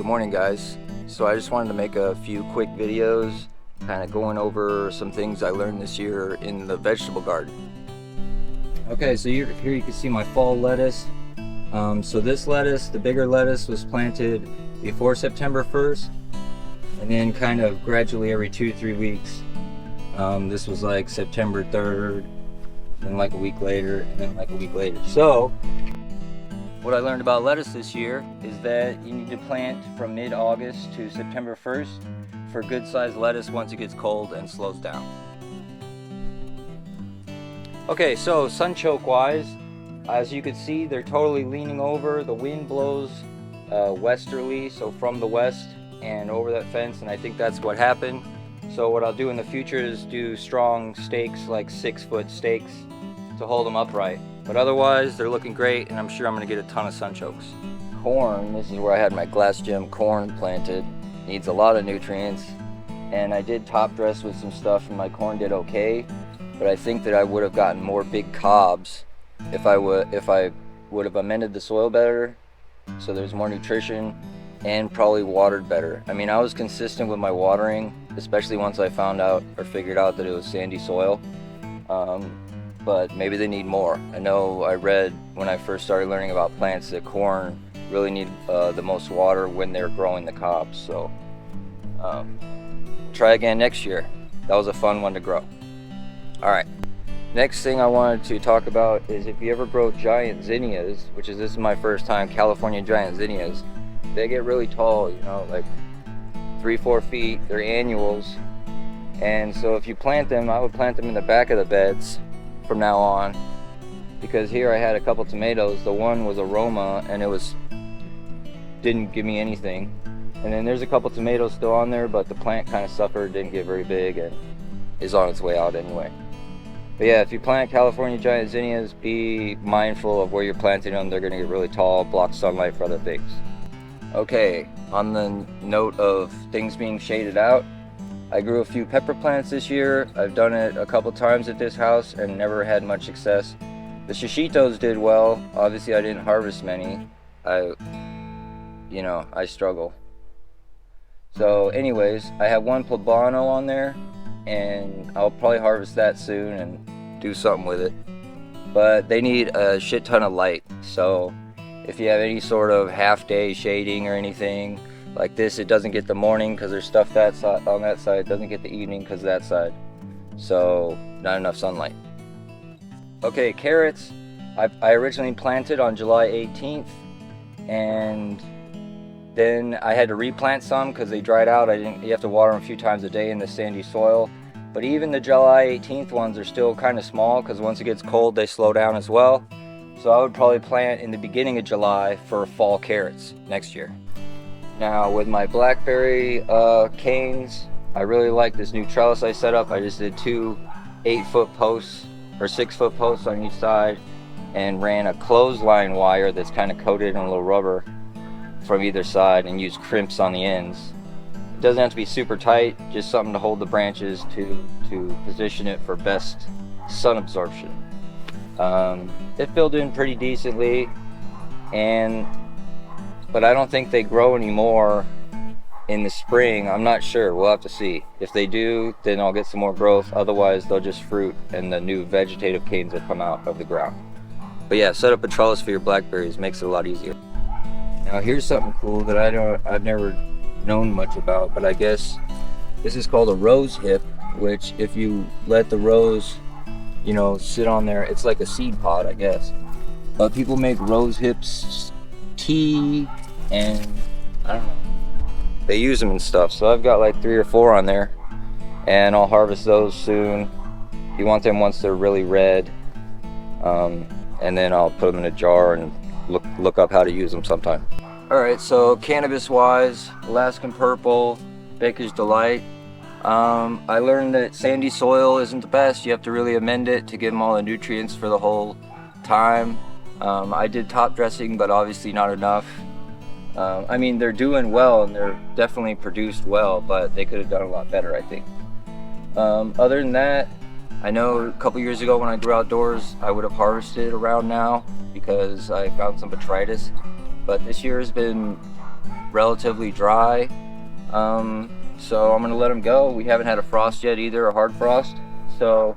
Good morning, guys. So I just wanted to make a few quick videos kind of going over some things I learned this year in the vegetable garden. Okay, so here you can see my fall lettuce. So this lettuce, the bigger lettuce, was planted before September 1st and then kind of gradually every 2-3 weeks. This was like September 3rd, then like a week later, and then like a week later. So what I learned about lettuce this year is that you need to plant from mid-August to September 1st for good sized lettuce once it gets cold and slows down. Okay, so sunchoke wise, as you can see, they're totally leaning over. The wind blows westerly, so from the west and over that fence, and I think that's what happened. So what I'll do in the future is do strong stakes, like 6-foot stakes, to hold them upright. But otherwise, they're looking great, and I'm sure I'm gonna get a ton of sunchokes. Corn, this is where I had my glass gem corn planted. Needs a lot of nutrients, and I did top dress with some stuff, and my corn did okay. But I think that I would have gotten more big cobs if I would have amended the soil better, so there's more nutrition, and probably watered better. I mean, I was consistent with my watering, especially once I found out or figured out that it was sandy soil. But maybe they need more. I know I read when I first started learning about plants that corn really need the most water when they're growing the cobs. So try again next year. That was a fun one to grow. All right. Next thing I wanted to talk about is if you ever grow Giantzinnias, which is this is my first time, California Giantzinnias, they get really tall, you know, like 3-4 feet. They're annuals. And so if you plant them, I would plant them in the back of the beds from now on, because here I had a couple tomatoes. The one was aroma and didn't give me anything, and then there's a couple tomatoes still on there, but the plant kind of suffered, didn't get very big, and is on its way out anyway. But yeah, if you plant California Giantzinnias, be mindful of where you're planting them. They're going to get really tall, block sunlight for other things. Okay, on the note of things being shaded out, I grew a few pepper plants this year. I've done it a couple times at this house and never had much success. The shishitos did well. Obviously I didn't harvest many. I struggle. So anyways, I have one poblano on there, and I'll probably harvest that soon and do something with it. But they need a shit ton of light. So if you have any sort of half-day shading or anything like this, it doesn't get the morning because there's stuff that side, on that side. It doesn't get the evening because of that side. So not enough sunlight. Okay, carrots. I originally planted on July 18th, and then I had to replant some because they dried out. You have to water them a few times a day in the sandy soil. But even the July 18th ones are still kind of small because once it gets cold, they slow down as well. So I would probably plant in the beginning of July for fall carrots next year. Now with my blackberry canes, I really like this new trellis I set up. I just did 2 8-foot posts or 6-foot posts on each side, and ran a clothesline wire that's kind of coated in a little rubber from either side, and used crimps on the ends. It doesn't have to be super tight, just something to hold the branches to position it for best sun absorption. It filled in pretty decently, but I don't think they grow anymore in the spring. I'm not sure, we'll have to see. If they do, then I'll get some more growth. Otherwise they'll just fruit and the new vegetative canes will come out of the ground. But yeah, set up a trellis for your blackberries, makes it a lot easier. Now here's something cool that I've never known much about, but I guess this is called a rose hip, which if you let the rose, sit on there, it's like a seed pod, I guess. But people make rose hips tea, and I don't know, they use them and stuff. So I've got like 3 or 4 on there, and I'll harvest those soon. You want them once they're really red, and then I'll put them in a jar and look up how to use them sometime. Alright, so cannabis wise, Alaskan Purple, Baker's Delight. I learned that sandy soil isn't the best. You have to really amend it to give them all the nutrients for the whole time. I did top dressing, but obviously not enough. I mean, they're doing well and they're definitely produced well, but they could have done a lot better, I think. Other than that, I know a couple years ago when I grew outdoors, I would have harvested around now because I found some botrytis. But this year has been relatively dry. So I'm gonna let them go. We haven't had a frost yet either, a hard frost. So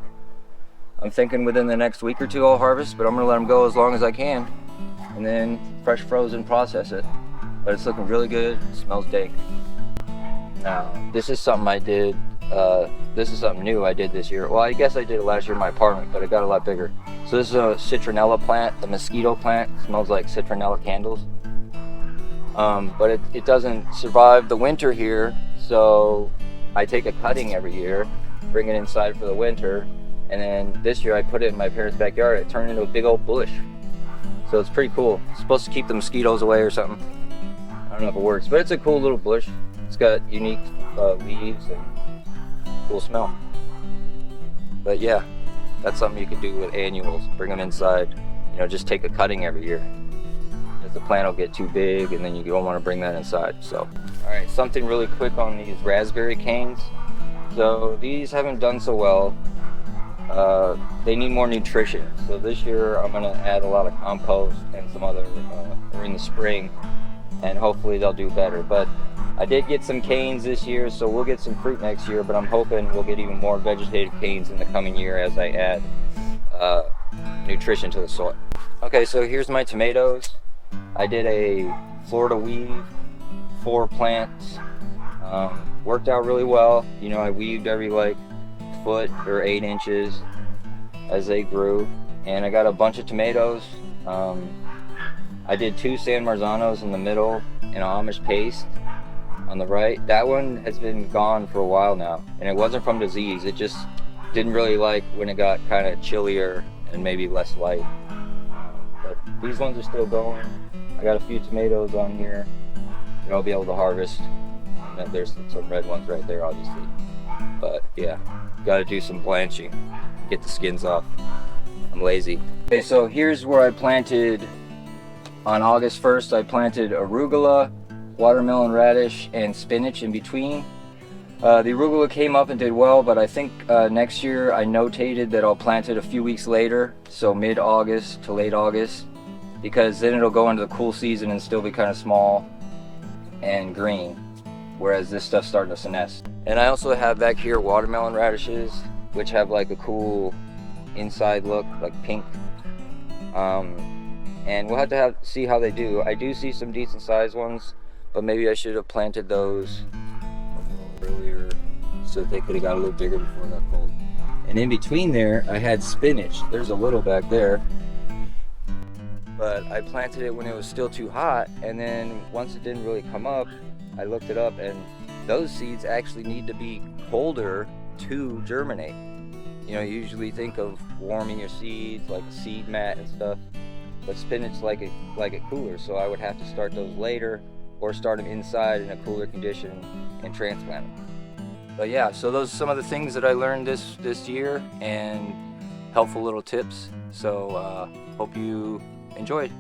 I'm thinking within the next week or two I'll harvest, but I'm gonna let them go as long as I can, and then fresh frozen process it. But it's looking really good. It smells dank. Now, this is something I did. This is something new I did this year. Well, I guess I did it last year in my apartment, but it got a lot bigger. So this is a citronella plant, the Mosquito Plant. It smells like citronella candles. But it doesn't survive the winter here, so I take a cutting every year, bring it inside for the winter, and then this year I put it in my parents' backyard. It turned into a big old bush. So it's pretty cool. It's supposed to keep the mosquitoes away or something. I don't know if it works, but it's a cool little bush. It's got unique leaves and cool smell. But yeah, that's something you can do with annuals. Bring them inside. You know, just take a cutting every year. Because the plant will get too big, and then you don't want to bring that inside. So, all right, something really quick on these raspberry canes. So these haven't done so well. They need more nutrition. So this year I'm gonna add a lot of compost and some other, or in the spring, and hopefully they'll do better. But I did get some canes this year, so we'll get some fruit next year, but I'm hoping we'll get even more vegetative canes in the coming year as I add nutrition to the soil. Okay, so here's my tomatoes. I did a Florida weave, 4 plants. Worked out really well. You know, I weaved every like foot or 8 inches as they grew, and I got a bunch of tomatoes. I did 2 San Marzanos in the middle and Amish paste on the right. That one has been gone for a while now, and it wasn't from disease. It just didn't really like when it got kind of chillier and maybe less light. But these ones are still going. I got a few tomatoes on here that I'll be able to harvest. And then there's some red ones right there, obviously. But yeah, got to do some blanching, get the skins off. I'm lazy. Okay, so here's where I planted on August 1st. I planted arugula, watermelon, radish, and spinach in between. The arugula came up and did well, but I think next year I notated that I'll plant it a few weeks later, so mid-August to late August, because then it'll go into the cool season and still be kind of small and green, whereas this stuff's starting to senesce. And I also have back here watermelon radishes, which have like a cool inside look, like pink. And we'll have to see how they do. I do see some decent sized ones, but maybe I should have planted those a little earlier so that they could have got a little bigger before it got cold. And in between there, I had spinach. There's a little back there. But I planted it when it was still too hot, and then once it didn't really come up, I looked it up, and those seeds actually need to be colder to germinate. You know, you usually think of warming your seeds, like a seed mat and stuff, but spinach like it cooler, so I would have to start those later or start them inside in a cooler condition and transplant them. But yeah, so those are some of the things that I learned this year, and helpful little tips. So hope you enjoyed.